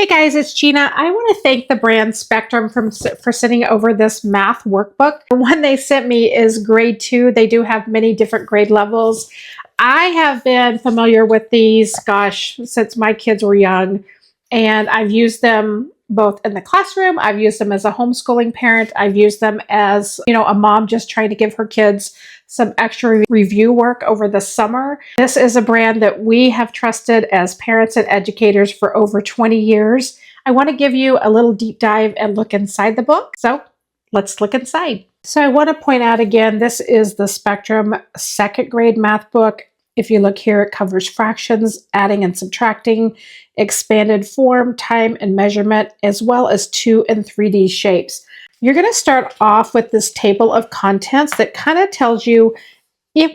Hey guys, it's Gina. I want to thank the brand Spectrum for sending over this math workbook. The one they sent me is grade 2. They do have many different grade levels. I have been familiar with these, gosh, since my kids were young, and I've used them both in the classroom. I've used them as a homeschooling parent. I've used them as, a mom just trying to give her kids some extra review work over the summer. This is a brand that we have trusted as parents and educators for over 20 years. I want to give you a little deep dive and look inside the book. So let's look inside. So I want to point out again, this is the Spectrum second grade math book. If you look here, it covers fractions, adding and subtracting, expanded form, time and measurement, as well as 2 and 3D shapes. You're going to start off with this table of contents that kind of tells you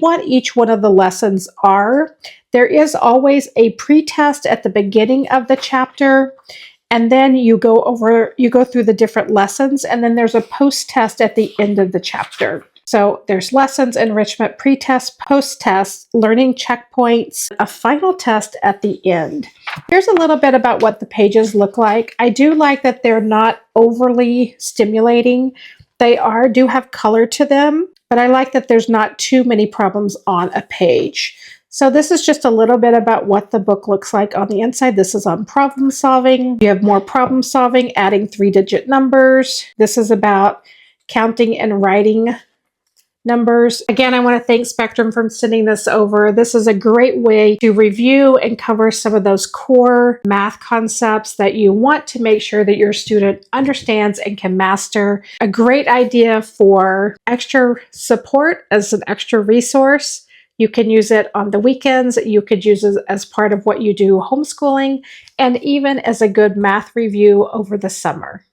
what each one of the lessons are. There is always a pre-test at the beginning of the chapter, and then you go through the different lessons, and then there's a post-test at the end of the chapter. So there's lessons, enrichment, pre-test, post-test, learning checkpoints, a final test at the end. Here's a little bit about what the pages look like. I do like that they're not overly stimulating. They do have color to them, but I like that there's not too many problems on a page. So this is just a little bit about what the book looks like on the inside. This is on problem solving. You have more problem solving, adding 3-digit numbers. This is about counting and writing numbers. Again, I want to thank Spectrum for sending this over. This is a great way to review and cover some of those core math concepts that you want to make sure that your student understands and can master. A great idea for extra support as an extra resource. You can use it on the weekends. You could use it as part of what you do homeschooling, and even as a good math review over the summer.